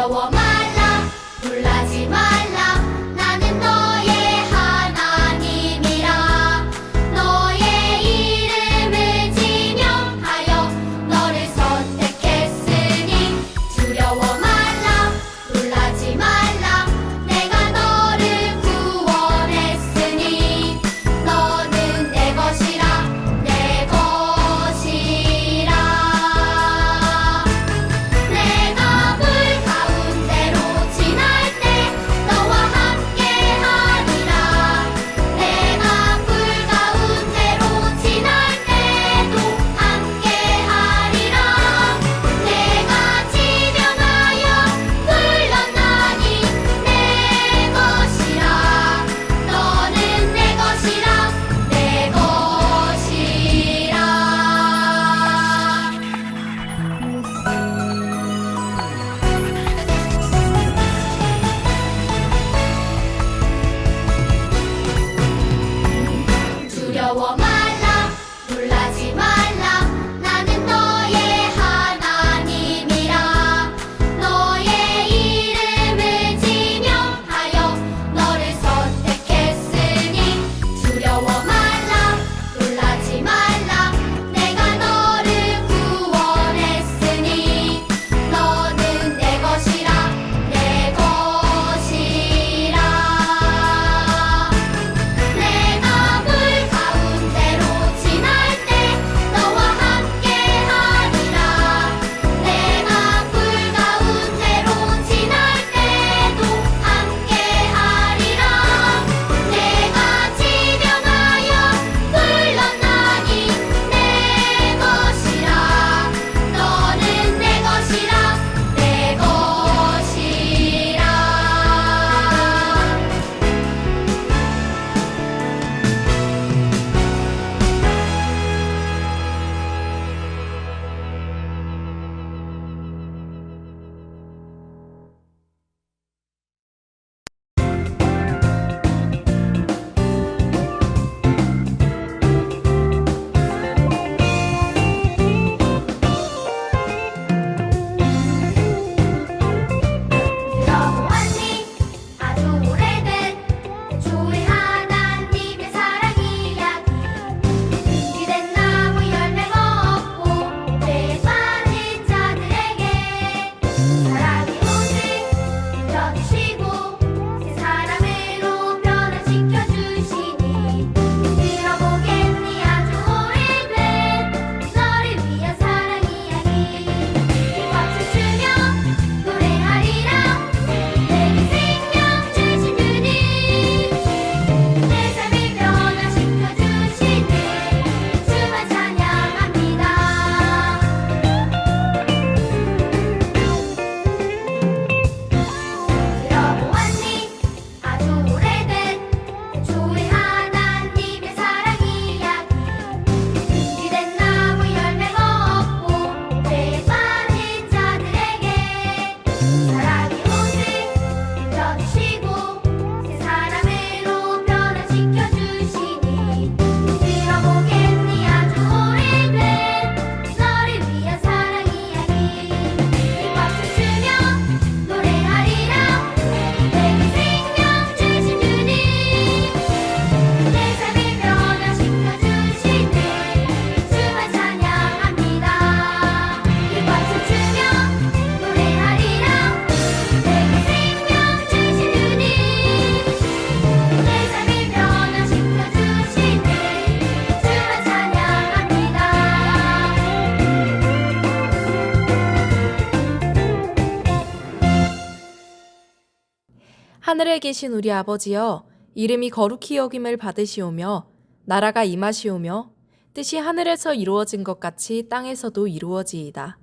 두려워 말라 놀라지 말라 나는 너의 하나님이라 너의 이름을 지명하여 너를 선택했으니 두려워 말라 놀라지 말라 내가 너를 구원했으니 너는 내 것이라 내 것이라 내가 물 가운데로 지날 때 너와 함께하리라 내가 불 가운데로 지날 때도 함께하리라 내가 지명하여 불렀나니 내 것이라 너는 내 것이라 내 것이라 두려워 말라 놀라지 말라 나는 너의 하나님이라 너의 이름을 지명하여 너를 선택했으니 두려워 말라 놀라지 말라 내가 너를 구원했으니 너는 내 것이라 내 것이라 내가 물 가운데로 지날 때 너와 함께하리라 내가 불 가운데로 지날 때도 함께하리라 내가 지명하여 불렀나니 내 것이라 너는 내 것이라 내 것이라 들어보았니 아주 오래된 주의 하나님의 사랑 이야기 유기된 나무 열매가 없고 죄에 빠진 자들에게 사랑이 오직 믿어주시고 새 사람으로 변화시켜 주시니 들어보겠니 아주 오래된 너를 위한 사랑 이야기 박수 치며 노래하리라 내게 생명 주신 주님 내 삶을 변화시켜 주시네 주만 찬양합니다 들어보았니 아주 오래된 주의 하나님의 사랑 이야기 유기된 나무 열매가 없고 죄에 빠진 자들에게 사랑이 오직 믿어주시고 새 사람으로 변화시켜 주시니 들어보겠니 아주 오래된 너를 위한 사랑 이야기 박수 치며 노래하리라 내게 생명 주신 주님 내 삶을 변화시켜 주시네 주만 찬양합니다 박수 치며 노래하리라 내게 생명 주신 주님 내 삶을 변화시켜 주시네 주만 찬양합니다 하늘에 계신 우리 아버지여, 이름이 거룩히 여김을 받으시오며 나라가 임하시오며 뜻이 하늘에서 이루어진 것 같이 땅에서도 이루어지이다.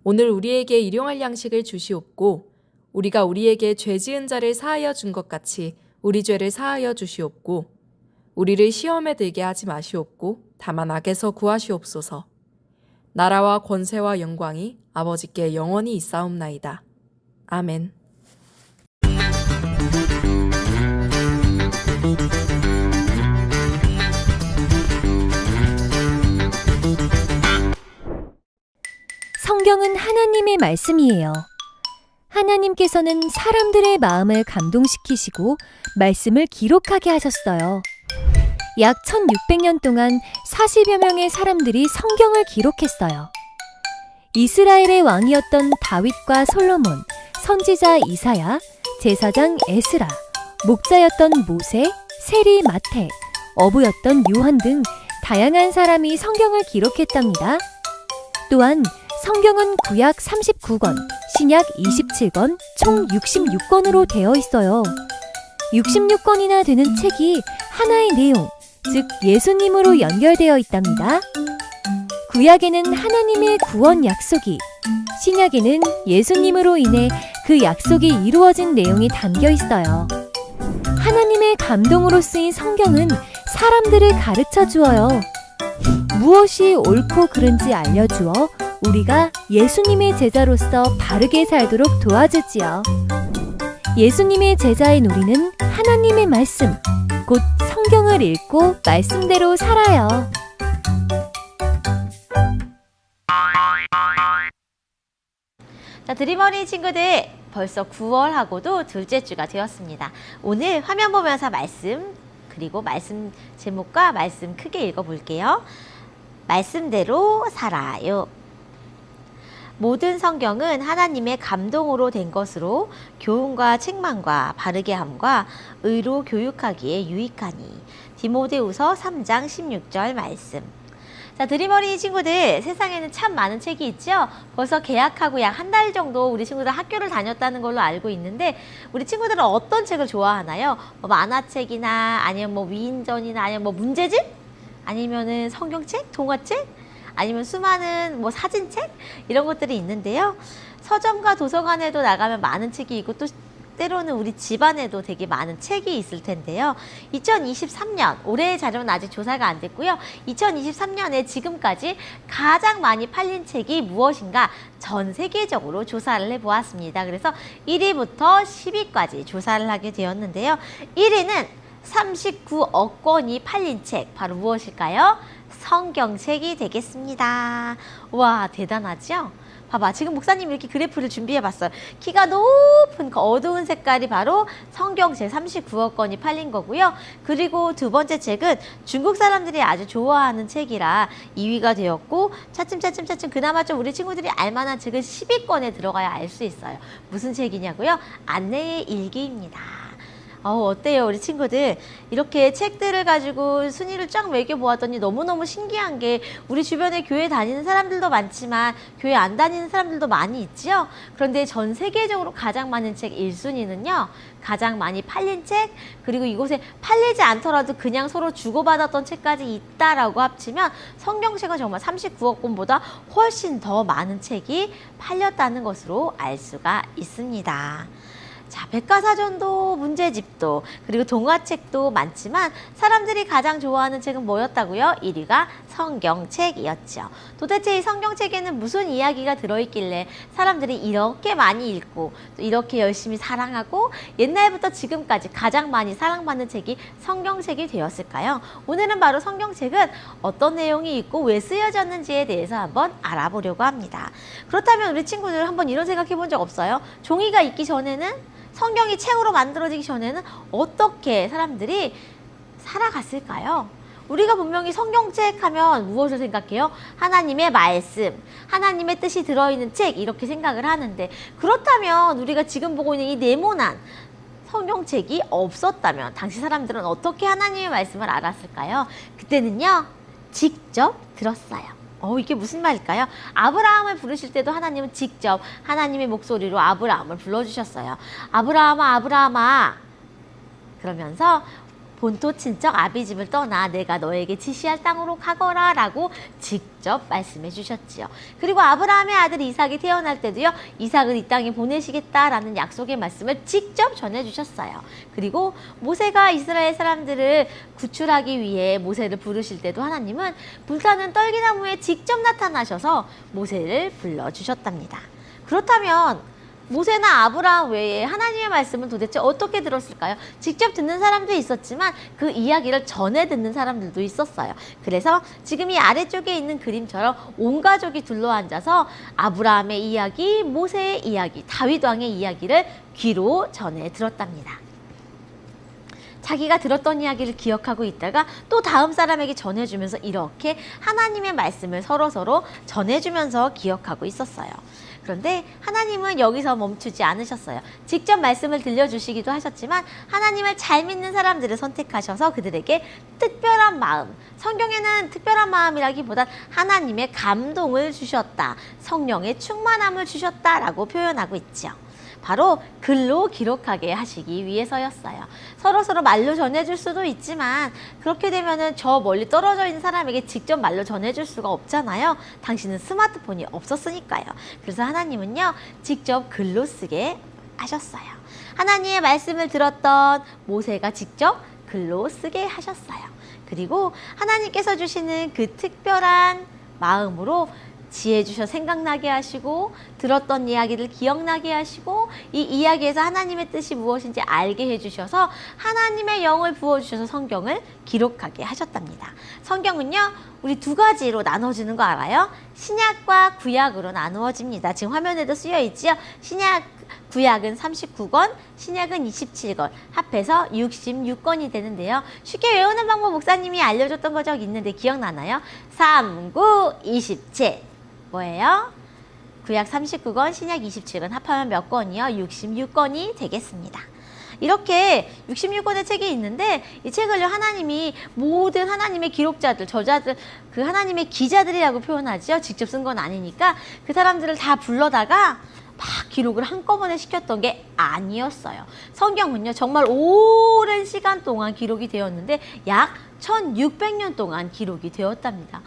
오늘 우리에게 일용할 양식을 주시옵고 우리가 우리에게 죄 지은 자를 사하여 준 것 같이 우리 죄를 사하여 주시옵고 우리를 시험에 들게 하지 마시옵고 다만 악에서 구하시옵소서. 나라와 권세와 영광이 아버지께 영원히 있사옵나이다. 아멘. 성경은 하나님의 말씀이에요. 하나님께서는 사람들의 마음을 감동시키시고 말씀을 기록하게 하셨어요. 약 1600년 동안 40여 명의 사람들이 성경을 기록했어요. 이스라엘의 왕이었던 다윗과 솔로몬, 선지자 이사야, 제사장 에스라, 목자였던 모세, 세리 마태, 어부였던 요한 등 다양한 사람이 성경을 기록했답니다. 또한 성경은 구약 39권, 신약 27권, 총 66권으로 되어 있어요. 66권이나 되는 책이 하나의 내용, 즉 예수님으로 연결되어 있답니다. 구약에는 하나님의 구원 약속이, 신약에는 예수님으로 인해 그 약속이 이루어진 내용이 담겨 있어요. 하나님의 감동으로 쓰인 성경은 사람들을 가르쳐 주어요. 무엇이 옳고 그른지 알려주어 우리가 예수님의 제자로서 바르게 살도록 도와주지요. 예수님의 제자인 우리는 하나님의 말씀, 곧 성경을 읽고 말씀대로 살아요. 자, 드림어린이 친구들, 벌써 9월하고도 둘째 주가 되었습니다. 오늘 화면 보면서 말씀, 그리고 말씀 제목과 말씀 크게 읽어볼게요. 말씀대로 살아요. 모든 성경은 하나님의 감동으로 된 것으로 교훈과 책망과 바르게 함과 의로 교육하기에 유익하니. 디모데후서 3장 16절 말씀. 자, 드림어린이 친구들, 세상에는 참 많은 책이 있죠? 벌써 개학하고 약 한 달 정도 우리 친구들 학교를 다녔다는 걸로 알고 있는데, 우리 친구들은 어떤 책을 좋아하나요? 뭐 만화책이나 아니면 뭐 위인전이나 아니면 뭐 문제집? 아니면은 성경책? 동화책? 아니면 수많은 뭐 사진책? 이런 것들이 있는데요. 서점과 도서관에도 나가면 많은 책이 있고, 또 때로는 우리 집안에도 되게 많은 책이 있을 텐데요. 2023년, 올해의 자료는 아직 조사가 안 됐고요. 2023년에 지금까지 가장 많이 팔린 책이 무엇인가 전 세계적으로 조사를 해보았습니다. 그래서 1위부터 10위까지 조사를 하게 되었는데요. 1위는 39억 권이 팔린 책, 바로 무엇일까요? 성경책이 되겠습니다. 와, 대단하죠? 봐봐, 지금 목사님이 이렇게 그래프를 준비해봤어요. 키가 높은 그 어두운 색깔이 바로 성경책 39억 권이 팔린 거고요. 그리고 두 번째 책은 중국 사람들이 아주 좋아하는 책이라 2위가 되었고, 차츰 그나마 좀 우리 친구들이 알만한 책은 10위권에 들어가야 알 수 있어요. 무슨 책이냐고요? 안내의 일기입니다. 어때요, 우리 친구들? 이렇게 책들을 가지고 순위를 쫙 매겨보았더니 너무너무 신기한 게, 우리 주변에 교회 다니는 사람들도 많지만 교회 안 다니는 사람들도 많이 있지요? 그런데 전 세계적으로 가장 많은 책 1순위는요, 가장 많이 팔린 책, 그리고 이곳에 팔리지 않더라도 그냥 서로 주고받았던 책까지 있다라고 합치면 성경책은 정말 39억 권보다 훨씬 더 많은 책이 팔렸다는 것으로 알 수가 있습니다. 자, 백과사전도 문제집도 그리고 동화책도 많지만 사람들이 가장 좋아하는 책은 뭐였다고요? 1위가 성경책이었죠. 도대체 이 성경책에는 무슨 이야기가 들어있길래 사람들이 이렇게 많이 읽고 또 이렇게 열심히 사랑하고 옛날부터 지금까지 가장 많이 사랑받는 책이 성경책이 되었을까요? 오늘은 바로 성경책은 어떤 내용이 있고 왜 쓰여졌는지에 대해서 한번 알아보려고 합니다. 그렇다면 우리 친구들 한번 이런 생각해 본 적 없어요? 종이가 있기 전에는, 성경이 책으로 만들어지기 전에는 어떻게 사람들이 살아갔을까요? 우리가 분명히 성경책 하면 무엇을 생각해요? 하나님의 말씀, 하나님의 뜻이 들어있는 책, 이렇게 생각을 하는데, 그렇다면 우리가 지금 보고 있는 이 네모난 성경책이 없었다면 당시 사람들은 어떻게 하나님의 말씀을 알았을까요? 그때는요, 직접 들었어요. 이게 무슨 말일까요? 아브라함을 부르실 때도 하나님은 직접 하나님의 목소리로 아브라함을 불러주셨어요. 아브라함아, 아브라함아, 그러면서 본토 친척 아비집을 떠나 내가 너에게 지시할 땅으로 가거라 라고 직접 말씀해 주셨지요. 그리고 아브라함의 아들 이삭이 태어날 때도요, 이삭을 이 땅에 보내시겠다라는 약속의 말씀을 직접 전해주셨어요. 그리고 모세가 이스라엘 사람들을 구출하기 위해 모세를 부르실 때도 하나님은 불타는 떨기나무에 직접 나타나셔서 모세를 불러주셨답니다. 그렇다면 모세나 아브라함 외에 하나님의 말씀을 도대체 어떻게 들었을까요? 직접 듣는 사람도 있었지만 그 이야기를 전해 듣는 사람들도 있었어요. 그래서 지금 이 아래쪽에 있는 그림처럼 온 가족이 둘러앉아서 아브라함의 이야기, 모세의 이야기, 다윗 왕의 이야기를 귀로 전해 들었답니다. 자기가 들었던 이야기를 기억하고 있다가 또 다음 사람에게 전해주면서 이렇게 하나님의 말씀을 서로서로 전해주면서 기억하고 있었어요. 그런데 하나님은 여기서 멈추지 않으셨어요. 직접 말씀을 들려주시기도 하셨지만 하나님을 잘 믿는 사람들을 선택하셔서 그들에게 특별한 마음, 성경에는 특별한 마음이라기보단 하나님의 감동을 주셨다, 성령의 충만함을 주셨다라고 표현하고 있죠. 바로 글로 기록하게 하시기 위해서였어요. 서로서로 말로 전해줄 수도 있지만 그렇게 되면은 저 멀리 떨어져 있는 사람에게 직접 말로 전해줄 수가 없잖아요. 당신은 스마트폰이 없었으니까요. 그래서 하나님은요, 직접 글로 쓰게 하셨어요. 하나님의 말씀을 들었던 모세가 직접 글로 쓰게 하셨어요. 그리고 하나님께서 주시는 그 특별한 마음으로 지혜 주셔 생각나게 하시고 들었던 이야기를 기억나게 하시고 이 이야기에서 하나님의 뜻이 무엇인지 알게 해주셔서 하나님의 영을 부어주셔서 성경을 기록하게 하셨답니다. 성경은요, 우리 두 가지로 나눠지는 거 알아요? 신약과 구약으로 나누어집니다. 지금 화면에도 쓰여 있지요. 구약은 39권, 신약은 27권, 합해서 66권이 되는데요. 쉽게 외우는 방법 목사님이 알려줬던 거 적 있는데 기억나나요? 3, 9, 27. 뭐예요? 구약 39권, 신약 27권, 합하면 몇 권이요? 66권이 되겠습니다. 이렇게 66권의 책이 있는데 이 책을요, 하나님이 모든 하나님의 기록자들, 저자들, 그 하나님의 기자들이라고 표현하죠. 직접 쓴 건 아니니까 그 사람들을 다 불러다가 막 기록을 한꺼번에 시켰던 게 아니었어요. 성경은요, 정말 오랜 시간 동안 기록이 되었는데 약 1600년 동안 기록이 되었답니다.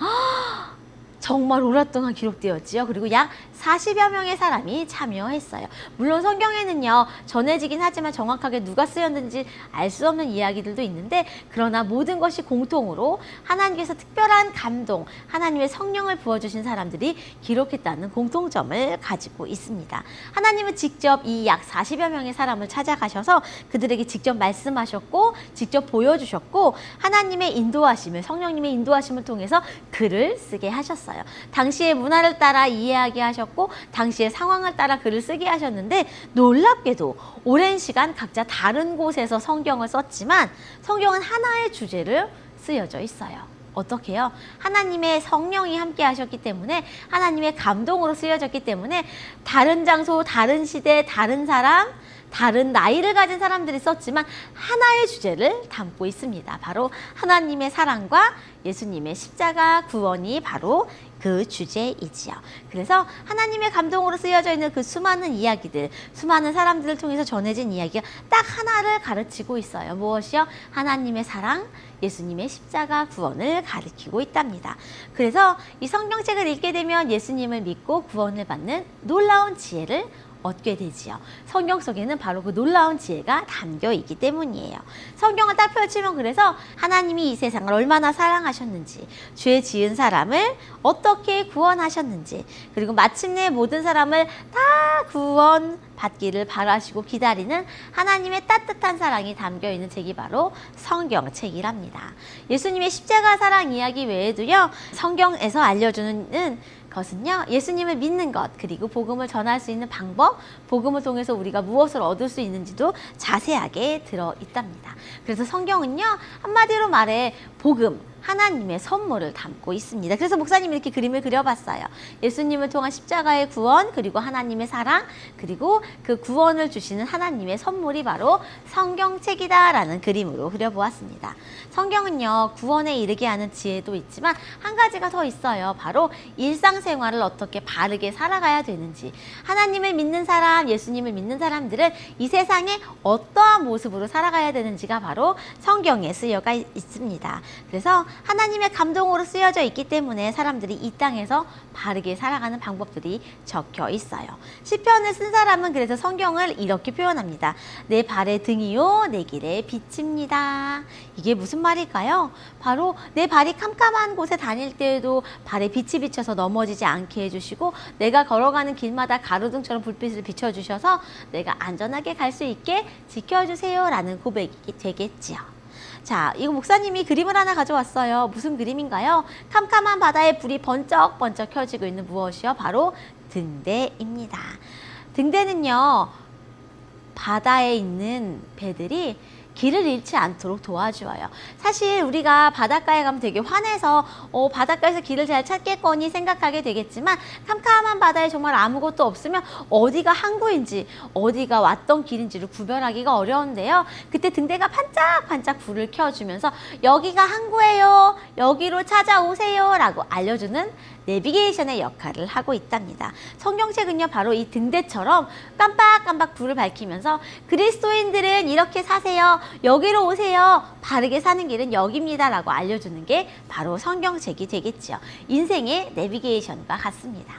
정말 오랫동안 기록되었지요. 그리고 약 40여 명의 사람이 참여했어요. 물론 성경에는요, 전해지긴 하지만 정확하게 누가 쓰였는지 알 수 없는 이야기들도 있는데, 그러나 모든 것이 공통으로 하나님께서 특별한 감동, 하나님의 성령을 부어주신 사람들이 기록했다는 공통점을 가지고 있습니다. 하나님은 직접 이 약 40여 명의 사람을 찾아가셔서 그들에게 직접 말씀하셨고 직접 보여주셨고 하나님의 인도하심을, 성령님의 인도하심을 통해서 글을 쓰게 하셨어요. 당시의 문화를 따라 이해하게 하셨고 당시의 상황을 따라 글을 쓰게 하셨는데, 놀랍게도 오랜 시간 각자 다른 곳에서 성경을 썼지만 성경은 하나의 주제를 쓰여져 있어요. 어떻게요? 하나님의 성령이 함께 하셨기 때문에, 하나님의 감동으로 쓰여졌기 때문에 다른 장소, 다른 시대, 다른 사람, 다른 나이를 가진 사람들이 썼지만 하나의 주제를 담고 있습니다. 바로 하나님의 사랑과 예수님의 십자가 구원이 바로 그 주제이지요. 그래서 하나님의 감동으로 쓰여져 있는 그 수많은 이야기들, 수많은 사람들을 통해서 전해진 이야기가 딱 하나를 가르치고 있어요. 무엇이요? 하나님의 사랑, 예수님의 십자가 구원을 가르치고 있답니다. 그래서 이 성경책을 읽게 되면 예수님을 믿고 구원을 받는 놀라운 지혜를 얻게 되지요. 성경 속에는 바로 그 놀라운 지혜가 담겨 있기 때문이에요. 성경을 딱 펼치면 그래서 하나님이 이 세상을 얼마나 사랑하셨는지, 죄 지은 사람을 어떻게 구원하셨는지, 그리고 마침내 모든 사람을 다 구원받기를 바라시고 기다리는 하나님의 따뜻한 사랑이 담겨 있는 책이 바로 성경책이랍니다. 예수님의 십자가 사랑 이야기 외에도요, 성경에서 알려주는 것은요, 예수님을 믿는 것, 그리고 복음을 전할 수 있는 방법, 복음을 통해서 우리가 무엇을 얻을 수 있는지도 자세하게 들어있답니다. 그래서 성경은요, 한마디로 말해 복음, 하나님의 선물을 담고 있습니다. 그래서 목사님이 이렇게 그림을 그려봤어요. 예수님을 통한 십자가의 구원, 그리고 하나님의 사랑, 그리고 그 구원을 주시는 하나님의 선물이 바로 성경책이다라는 그림으로 그려보았습니다. 성경은요, 구원에 이르게 하는 지혜도 있지만 한 가지가 더 있어요. 바로 일상생활을 어떻게 바르게 살아가야 되는지, 하나님을 믿는 사람, 예수님을 믿는 사람들은 이 세상에 어떠한 모습으로 살아가야 되는지가 바로 성경에 쓰여가 있습니다. 그래서 하나님의 감동으로 쓰여져 있기 때문에 사람들이 이 땅에서 바르게 살아가는 방법들이 적혀 있어요. 시편을 쓴 사람은 그래서 성경을 이렇게 표현합니다. 내 발의 등이요 내 길의 빛입니다. 이게 무슨 말일까요? 바로 내 발이 캄캄한 곳에 다닐 때에도 발에 빛이 비쳐서 넘어지지 않게 해주시고, 내가 걸어가는 길마다 가로등처럼 불빛을 비춰주셔서 내가 안전하게 갈 수 있게 지켜주세요 라는 고백이 되겠지요. 자, 이거 목사님이 그림을 하나 가져왔어요. 무슨 그림인가요? 캄캄한 바다에 불이 번쩍번쩍 켜지고 있는 무엇이요? 바로 등대입니다. 등대는요, 바다에 있는 배들이 길을 잃지 않도록 도와주어요. 사실 우리가 바닷가에 가면 되게 환해서 바닷가에서 길을 잘 찾겠거니 생각하게 되겠지만, 캄캄한 바다에 정말 아무것도 없으면 어디가 항구인지 어디가 왔던 길인지를 구별하기가 어려운데요. 그때 등대가 반짝반짝 불을 켜주면서 여기가 항구예요, 여기로 찾아오세요 라고 알려주는 내비게이션의 역할을 하고 있답니다. 성경책은요, 바로 이 등대처럼 깜빡깜빡 불을 밝히면서 그리스도인들은 이렇게 사세요, 여기로 오세요, 바르게 사는 길은 여기입니다 라고 알려주는 게 바로 성경책이 되겠죠. 인생의 내비게이션과 같습니다.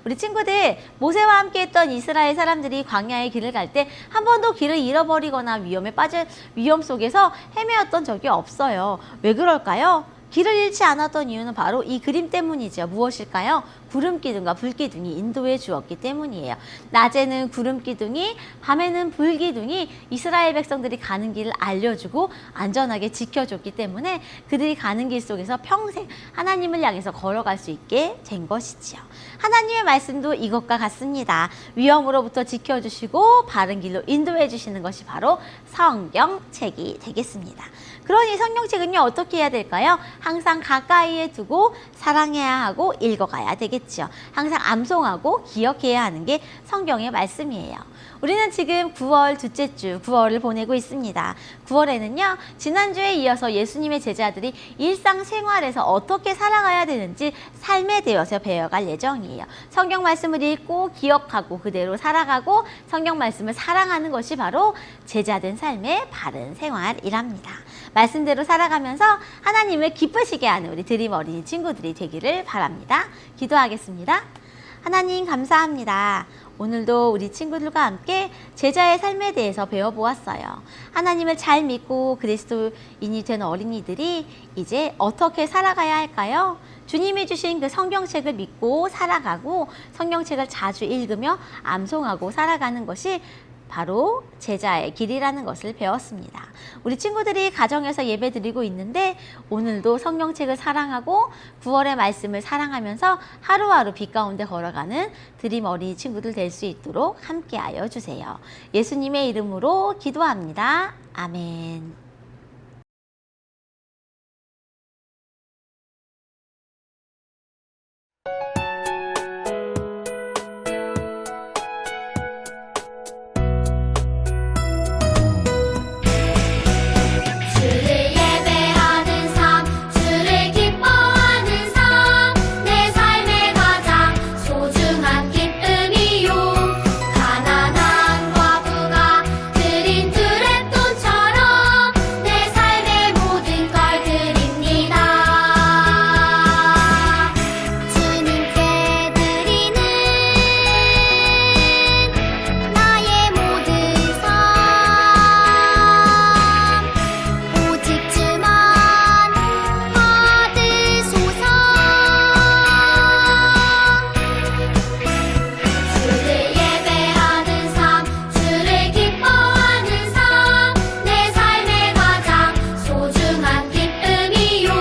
우리 친구들, 모세와 함께 했던 이스라엘 사람들이 광야의 길을 갈 때 한 번도 길을 잃어버리거나 위험에 빠질 위험 속에서 헤매었던 적이 없어요. 왜 그럴까요? 길을 잃지 않았던 이유는 바로 이 그림 때문이죠. 무엇일까요? 구름기둥과 불기둥이 인도해 주었기 때문이에요. 낮에는 구름기둥이, 밤에는 불기둥이 이스라엘 백성들이 가는 길을 알려주고 안전하게 지켜줬기 때문에 그들이 가는 길 속에서 평생 하나님을 향해서 걸어갈 수 있게 된 것이지요. 하나님의 말씀도 이것과 같습니다. 위험으로부터 지켜주시고 바른 길로 인도해 주시는 것이 바로 성경책이 되겠습니다. 그러니 성경책은요, 어떻게 해야 될까요? 항상 가까이에 두고 사랑해야 하고 읽어가야 되겠죠. 항상 암송하고 기억해야 하는 게 성경의 말씀이에요. 우리는 지금 9월 둘째 주 9월을 보내고 있습니다. 9월에는요, 지난주에 이어서 예수님의 제자들이 일상생활에서 어떻게 살아가야 되는지 삶에 대해서 배워갈 예정이에요. 성경 말씀을 읽고 기억하고 그대로 살아가고 성경 말씀을 사랑하는 것이 바로 제자된 삶의 바른 생활이랍니다. 말씀대로 살아가면서 하나님을 기쁘시게 하는 우리 드림 어린이 친구들이 되기를 바랍니다. 기도하겠습니다. 하나님 감사합니다. 오늘도 우리 친구들과 함께 제자의 삶에 대해서 배워보았어요. 하나님을 잘 믿고 그리스도인이 된 어린이들이 이제 어떻게 살아가야 할까요? 주님이 주신 그 성경책을 믿고 살아가고 성경책을 자주 읽으며 암송하고 살아가는 것이 바로 제자의 길이라는 것을 배웠습니다. 우리 친구들이 가정에서 예배 드리고 있는데 오늘도 성경책을 사랑하고 9월의 말씀을 사랑하면서 하루하루 빛 가운데 걸어가는 드림 어린이 친구들 될 수 있도록 함께하여 주세요. 예수님의 이름으로 기도합니다. 아멘. 주를 예배하는 삶, 주를 기뻐하는 삶, 내 삶의 가장 소중한 기쁨이요. 가난한 과부가 드린 두랩돈처럼 내 삶의 모든 걸 드립니다. 주님께 드리는 나의 모든 삶, 오직 주만 받으소서. 주를 예배하는 삶, 주를 기뻐하는 삶, 내 삶의 가장 소중한 기쁨이요.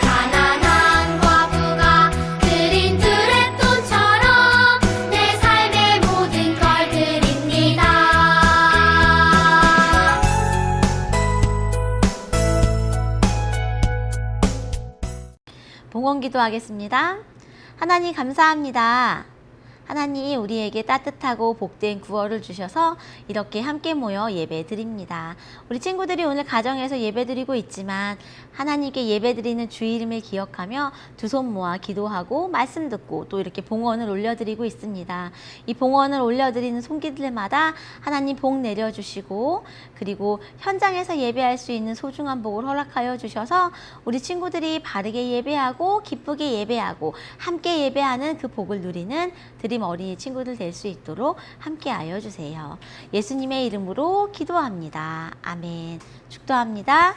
가난한 과부가 드린 두랩돈처럼 내 삶의 모든 걸 드립니다. 봉헌 기도하겠습니다. 하나님 감사합니다. 하나님 우리에게 따뜻하고 복된 9월을 주셔서 이렇게 함께 모여 예배 드립니다. 우리 친구들이 오늘 가정에서 예배 드리고 있지만 하나님께 예배 드리는 주 이름을 기억하며 두 손 모아 기도하고 말씀 듣고 또 이렇게 봉헌을 올려드리고 있습니다. 이 봉헌을 올려드리는 손길들마다 하나님 복 내려주시고 그리고 현장에서 예배할 수 있는 소중한 복을 허락하여 주셔서 우리 친구들이 바르게 예배하고 기쁘게 예배하고 함께 예배하는 그 복을 누리는 드림 어린이 친구들 될 수 있도록 함께하여 주세요. 예수님의 이름으로 기도합니다. 아멘. 축도합니다.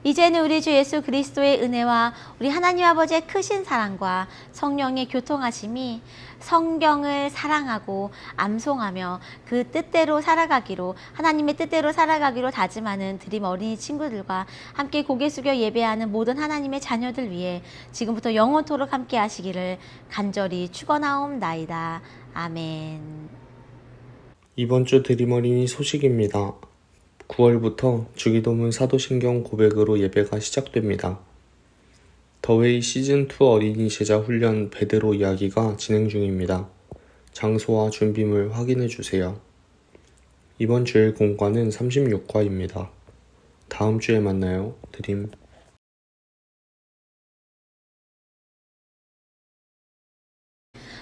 이제는 우리 주 예수 그리스도의 은혜와 우리 하나님 아버지의 크신 사랑과 성령의 교통하심이 성경을 사랑하고 암송하며 그 뜻대로 살아가기로 하나님의 뜻대로 살아가기로 다짐하는 드림 어린이 친구들과 함께 고개 숙여 예배하는 모든 하나님의 자녀들 위해 지금부터 영원토록 함께 하시기를 간절히 축원하옵나이다. 아멘. 이번 주 드림 어린이 소식입니다. 9월부터 주기도문 사도신경 고백으로 예배가 시작됩니다. 더웨이 시즌2 어린이 제자 훈련 베드로 이야기가 진행 중입니다. 장소와 준비물 확인해 주세요. 이번 주일 공과는 36과입니다. 다음 주에 만나요. 드림.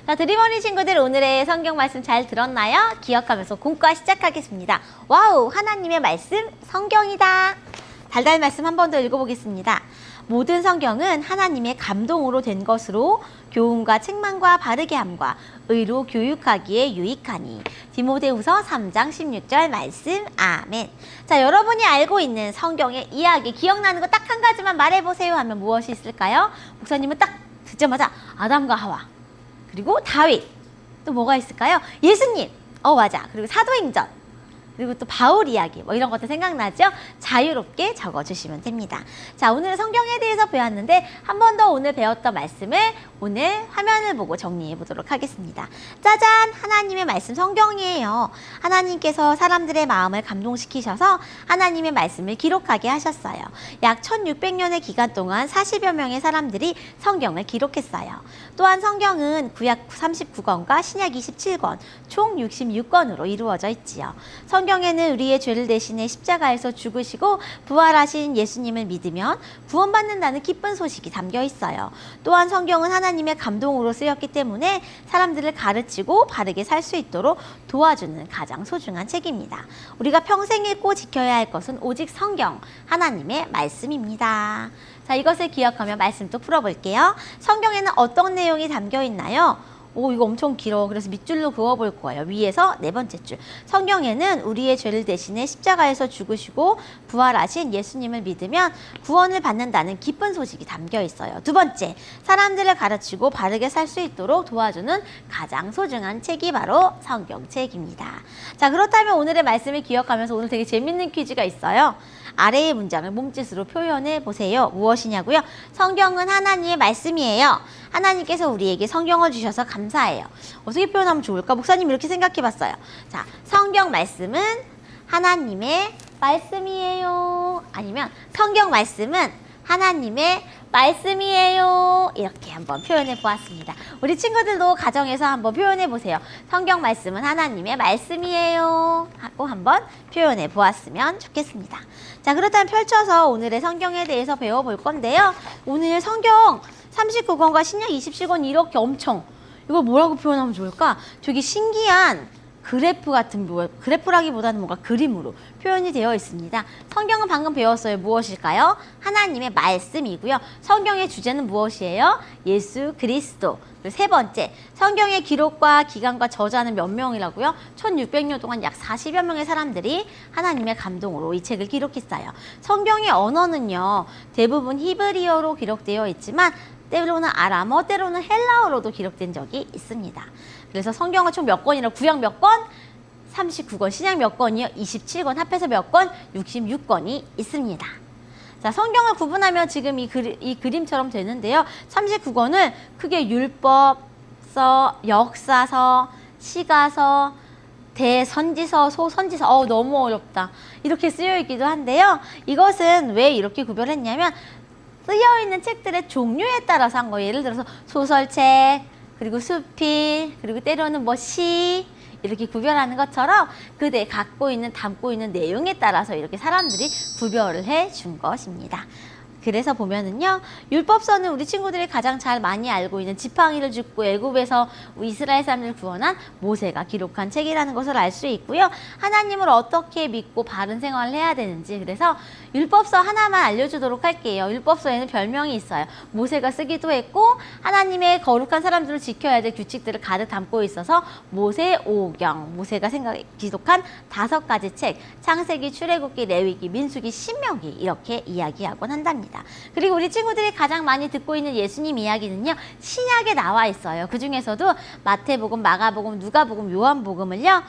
자, 드림 어린이 친구들 오늘의 성경 말씀 잘 들었나요? 기억하면서 공과 시작하겠습니다. 와우! 하나님의 말씀 성경이다. 달달 말씀 한 번 더 읽어보겠습니다. 모든 성경은 하나님의 감동으로 된 것으로 교훈과 책망과 바르게 함과 의로 교육하기에 유익하니. 디모데후서 3장 16절 말씀. 아멘. 자, 여러분이 알고 있는 성경의 이야기 기억나는 거 딱 한 가지만 말해보세요 하면 무엇이 있을까요? 목사님은 딱 듣자마자 아담과 하와, 그리고 다윗, 또 뭐가 있을까요? 예수님, 맞아. 그리고 사도행전, 그리고 또 바울 이야기, 뭐 이런 것도 생각나죠? 자유롭게 적어주시면 됩니다. 자, 오늘 성경에 대해서 배웠는데 한 번 더 오늘 배웠던 말씀을 오늘 화면을 보고 정리해 보도록 하겠습니다. 짜잔! 하나님의 말씀 성경이에요. 하나님께서 사람들의 마음을 감동시키셔서 하나님의 말씀을 기록하게 하셨어요. 약 1600년의 기간 동안 40여 명의 사람들이 성경을 기록했어요. 또한 성경은 구약 39권과 신약 27권, 총 66권으로 이루어져 있지요. 성경에는 우리의 죄를 대신해 십자가에서 죽으시고 부활하신 예수님을 믿으면 구원받는다는 기쁜 소식이 담겨 있어요. 또한 성경은 하나님의 감동으로 쓰였기 때문에 사람들을 가르치고 바르게 살 수 있도록 도와주는 가장 소중한 책입니다. 우리가 평생 읽고 지켜야 할 것은 오직 성경, 하나님의 말씀입니다. 자, 이것을 기억하며 말씀 또 풀어볼게요. 성경에는 어떤 내용이 담겨 있나요? 이거 엄청 길어. 그래서 밑줄로 그어볼 거예요. 위에서 네 번째 줄. 성경에는 우리의 죄를 대신해 십자가에서 죽으시고 부활하신 예수님을 믿으면 구원을 받는다는 기쁜 소식이 담겨 있어요. 두 번째, 사람들을 가르치고 바르게 살 수 있도록 도와주는 가장 소중한 책이 바로 성경책입니다. 자, 그렇다면 오늘의 말씀을 기억하면서 오늘 되게 재밌는 퀴즈가 있어요. 아래의 문장을 몸짓으로 표현해 보세요. 무엇이냐고요? 성경은 하나님의 말씀이에요. 하나님께서 우리에게 성경을 주셔서 감사해요. 어떻게 표현하면 좋을까? 목사님 이렇게 생각해 봤어요. 자, 성경 말씀은 하나님의 말씀이에요. 아니면 성경 말씀은 하나님의 말씀이에요. 이렇게 한번 표현해 보았습니다. 우리 친구들도 가정에서 한번 표현해 보세요. 성경 말씀은 하나님의 말씀이에요 하고 한번 표현해 보았으면 좋겠습니다. 자, 그렇다면 펼쳐서 오늘의 성경에 대해서 배워볼 건데요. 오늘 성경 39권과 신약 27권 이렇게 엄청, 이걸 뭐라고 표현하면 좋을까? 되게 신기한 그래프 같은, 그래프라기보다는 뭔가 그림으로 표현이 되어 있습니다. 성경은 방금 배웠어요. 무엇일까요? 하나님의 말씀이고요. 성경의 주제는 무엇이에요? 예수 그리스도. 그리고 세 번째, 성경의 기록과 기간과 저자는 몇 명이라고요? 1600년 동안 약 40여 명의 사람들이 하나님의 감동으로 이 책을 기록했어요. 성경의 언어는요, 대부분 히브리어로 기록되어 있지만 때로는 아람어, 때로는 헬라어로도 기록된 적이 있습니다. 그래서 성경은 총 몇 권이라, 구약 몇 권? 39권, 신약 몇 권이요? 27권, 합해서 몇 권? 66권이 있습니다. 자, 성경을 구분하면 지금 이 그림처럼 되는데요. 39권을 크게 율법서, 역사서, 시가서, 대선지서, 소선지서, 너무 어렵다. 이렇게 쓰여 있기도 한데요. 이것은 왜 이렇게 구별했냐면 쓰여있는 책들의 종류에 따라서 한 거예요. 예를 들어서 소설책, 그리고 수필, 그리고 때로는 뭐 시, 이렇게 구별하는 것처럼 그대 갖고 있는, 담고 있는 내용에 따라서 이렇게 사람들이 구별을 해 준 것입니다. 그래서 보면은요, 율법서는 우리 친구들이 가장 잘 많이 알고 있는 지팡이를 줍고 애굽에서 이스라엘 사람들을 구원한 모세가 기록한 책이라는 것을 알 수 있고요. 하나님을 어떻게 믿고 바른 생활을 해야 되는지, 그래서 율법서 하나만 알려주도록 할게요. 율법서에는 별명이 있어요. 모세가 쓰기도 했고 하나님의 거룩한 사람들을 지켜야 될 규칙들을 가득 담고 있어서 모세오경, 모세가 기록한 5가지 책, 창세기, 출애굽기, 레위기, 민수기, 신명기, 이렇게 이야기하곤 한답니다. 그리고 우리 친구들이 가장 많이 듣고 있는 예수님 이야기는요, 신약에 나와 있어요. 그 중에서도 마태복음, 마가복음, 누가복음, 요한복음을요,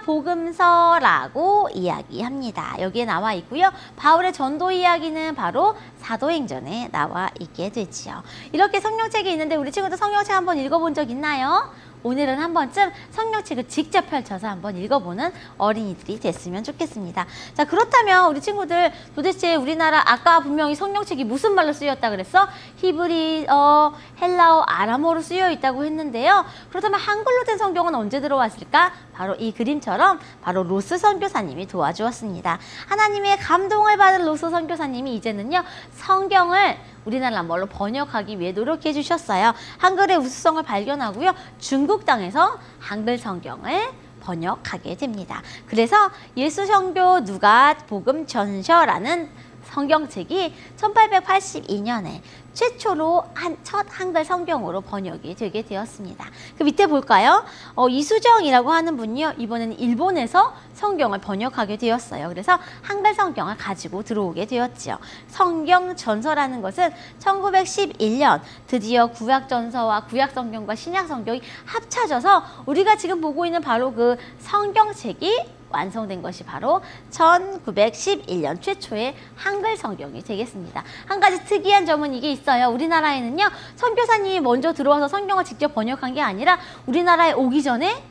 사복음서라고 이야기합니다. 여기에 나와 있고요. 바울의 전도 이야기는 바로 사도행전에 나와 있게 되지요. 이렇게 성경책이 있는데 우리 친구들 성경책 한번 읽어본 적 있나요? 오늘은 한 번쯤 성경책을 직접 펼쳐서 한번 읽어보는 어린이들이 됐으면 좋겠습니다. 자, 그렇다면 우리 친구들 도대체 우리나라 아까 분명히 성경책이 무슨 말로 쓰였다 그랬어? 히브리어, 헬라어, 아람어로 쓰여 있다고 했는데요. 그렇다면 한글로 된 성경은 언제 들어왔을까? 바로 이 그림처럼 바로 로스 선교사님이 도와주었습니다. 하나님의 감동을 받은 로스 선교사님이 이제는요, 성경을 우리나라 말로 번역하기 위해 노력해 주셨어요. 한글의 우수성을 발견하고요, 중국 땅에서 한글 성경을 번역하게 됩니다. 그래서 예수성교 누가복음 전서라는 성경책이 1882년에 최초로 첫 한글 성경으로 번역이 되게 되었습니다. 그 밑에 볼까요? 이수정이라고 하는 분이요, 이번에는 일본에서 성경을 번역하게 되었어요. 그래서 한글 성경을 가지고 들어오게 되었지요. 성경 전서라는 것은 1911년 드디어 구약 전서와 구약 성경과 신약 성경이 합쳐져서 우리가 지금 보고 있는 바로 그 성경책이 완성된 것이 바로 1911년 최초의 한글 성경이 되겠습니다. 한 가지 특이한 점은 이게 있어요. 우리나라에는요, 선교사님이 먼저 들어와서 성경을 직접 번역한 게 아니라 우리나라에 오기 전에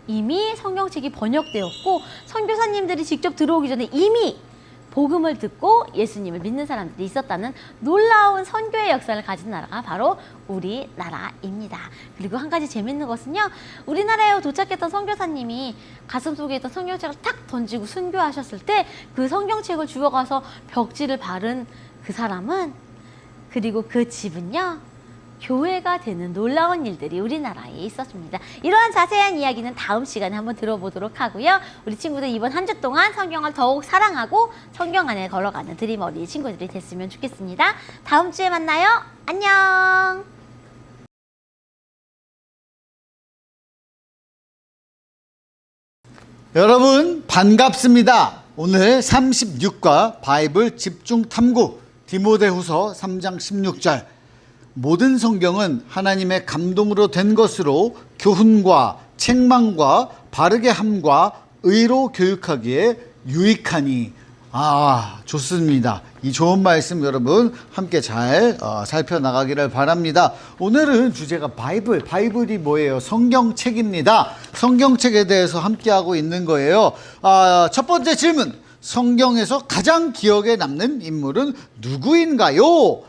이미 성경책이 번역되었고, 선교사님들이 직접 들어오기 전에 이미 복음을 듣고 예수님을 믿는 사람들이 있었다는 놀라운 선교의 역사를 가진 나라가 바로 우리나라입니다. 그리고 한 가지 재밌는 것은요, 우리나라에 도착했던 선교사님이 가슴속에 있던 성경책을 탁 던지고 순교하셨을 때 그 성경책을 주워가서 벽지를 바른 그 사람은, 그리고 그 집은요, 교회가 되는 놀라운 일들이 우리나라에 있었습니다. 이러한 자세한 이야기는 다음 시간에 한번 들어보도록 하고요. 우리 친구들 이번 한 주 동안 성경을 더욱 사랑하고 성경 안에 걸어가는 드림어린이 친구들이 됐으면 좋겠습니다. 다음 주에 만나요. 안녕. 여러분 반갑습니다. 오늘 36과 바이블 집중 탐구 디모데후서 3장 16절, 모든 성경은 하나님의 감동으로 된 것으로 교훈과 책망과 바르게 함과 의로 교육하기에 유익하니. 좋습니다. 이 좋은 말씀 여러분 함께 잘 살펴나가기를 바랍니다. 오늘은 주제가 바이블이 뭐예요? 성경책입니다. 성경책에 대해서 함께하고 있는 거예요. 첫 번째 질문, 성경에서 가장 기억에 남는 인물은 누구인가요?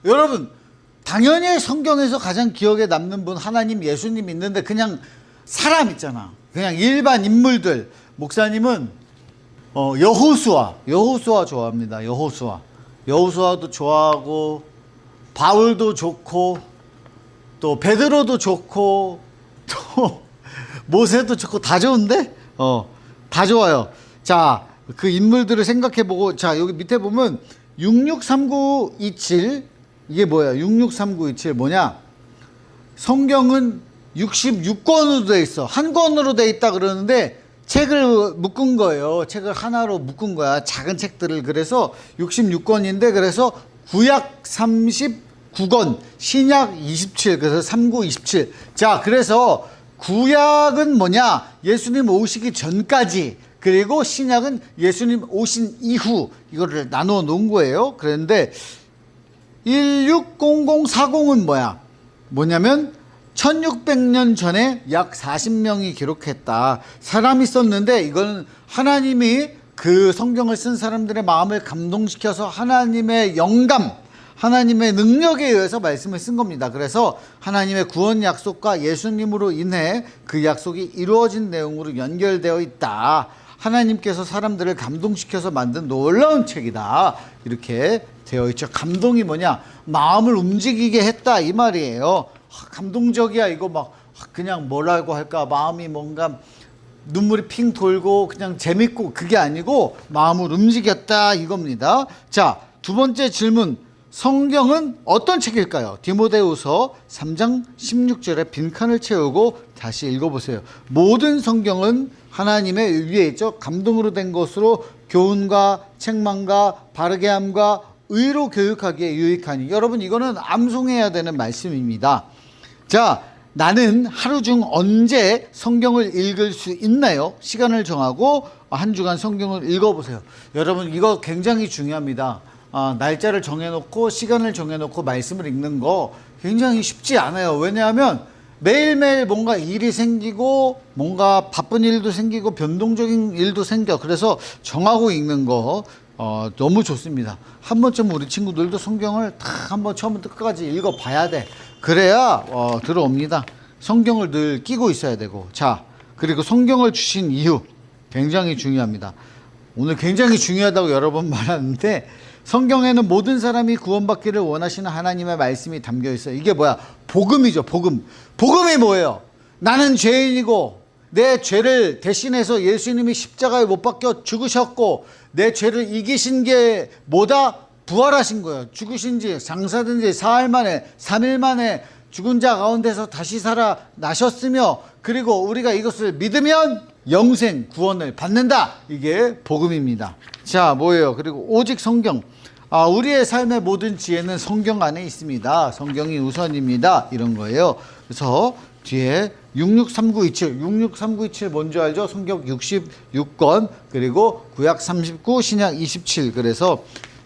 여러분, 당연히 성경에서 가장 기억에 남는 분 하나님, 예수님 있는데 그냥 사람 있잖아. 그냥 일반 인물들. 목사님은 여호수아 좋아합니다. 여호수아도 좋아하고, 바울도 좋고, 또 베드로도 좋고, 또 모세도 좋고, 다 좋은데? 다 좋아요. 자, 그 인물들을 생각해보고, 자, 여기 밑에 보면 663927, 이게 뭐야? 663927 뭐냐? 성경은 66권으로 돼 있어. 한 권으로 돼 있다 그러는데 책을 묶은 거예요. 책을 하나로 묶은 거야. 작은 책들을. 그래서 66권인데, 그래서 구약 39권, 신약 27, 그래서 3927. 자, 그래서 구약은 뭐냐? 예수님 오시기 전까지, 그리고 신약은 예수님 오신 이후, 이거를 나누어 놓은 거예요. 그런데 160040은 뭐냐면 1600년 전에 약 40명이 기록했다. 사람이 썼는데, 이건 하나님이 그 성경을 쓴 사람들의 마음을 감동시켜서 하나님의 영감, 하나님의 능력에 의해서 말씀을 쓴 겁니다. 그래서 하나님의 구원 약속과 예수님으로 인해 그 약속이 이루어진 내용으로 연결되어 있다. 하나님께서 사람들을 감동시켜서 만든 놀라운 책이다. 이렇게 되어 있죠. 감동이 뭐냐? 마음을 움직이게 했다 이 말이에요. 감동적이야. 이거 막 그냥 뭐라고 할까? 마음이 뭔가 눈물이 핑 돌고 그냥 재밌고 그게 아니고 마음을 움직였다 이겁니다. 자, 두 번째 질문. 성경은 어떤 책일까요? 디모데후서 3장 16절에 빈칸을 채우고 다시 읽어보세요. 모든 성경은 하나님의 위에 있죠. 감동으로 된 것으로 교훈과 책망과 바르게 함과 의로 교육하기에 유익하니. 여러분 이거는 암송해야 되는 말씀입니다. 자, 나는 하루 중 언제 성경을 읽을 수 있나요? 시간을 정하고 한 주간 성경을 읽어보세요. 여러분 이거 굉장히 중요합니다. 날짜를 정해놓고 시간을 정해놓고 말씀을 읽는 거 굉장히 쉽지 않아요. 왜냐하면 매일매일 뭔가 일이 생기고 뭔가 바쁜 일도 생기고 변동적인 일도 생겨. 그래서 정하고 읽는 거 너무 좋습니다. 한 번쯤 우리 친구들도 성경을 다 한번 처음부터 끝까지 읽어봐야 돼. 그래야 들어옵니다. 성경을 늘 끼고 있어야 되고. 자, 그리고 성경을 주신 이유 굉장히 중요합니다. 오늘 굉장히 중요하다고 여러 번 말하는데 성경에는 모든 사람이 구원받기를 원하시는 하나님의 말씀이 담겨 있어요. 이게 뭐야? 복음이죠. 복음. 복음이 뭐예요? 나는 죄인이고 내 죄를 대신해서 예수님이 십자가에 못 박혀 죽으셨고 내 죄를 이기신 게 뭐다? 부활하신 거예요. 죽으신 지 장사된 지 4일 만에 3일 만에 죽은 자 가운데서 다시 살아나셨으며 그리고 우리가 이것을 믿으면 영생 구원을 받는다. 이게 복음입니다. 자, 뭐예요? 그리고 오직 성경. 우리의 삶의 모든 지혜는 성경 안에 있습니다. 성경이 우선입니다. 이런 거예요. 그래서 뒤에 663927, 663927 뭔지 알죠? 성경 66권, 그리고 구약 39, 신약 27. 그래서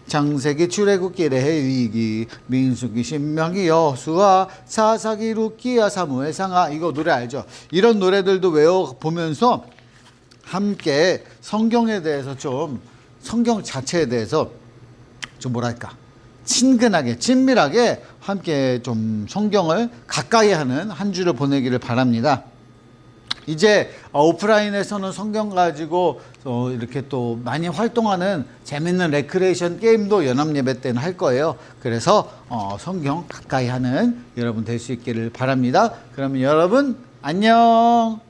창세기, 출애굽기, 레위기, 민수기, 신명기, 여호수아, 사사기, 룻기야, 사무엘, 상하. 이거 노래 알죠? 이런 노래들도 외워보면서 함께 성경에 대해서 좀, 성경 자체에 대해서 좀 뭐랄까, 친근하게, 친밀하게 함께 좀 성경을 가까이 하는 한 주를 보내기를 바랍니다. 이제 오프라인에서는 성경 가지고 이렇게 또 많이 활동하는 재밌는 레크레이션 게임도 연합예배 때는 할 거예요. 그래서 성경 가까이 하는 여러분 될 수 있기를 바랍니다. 그러면 여러분 안녕.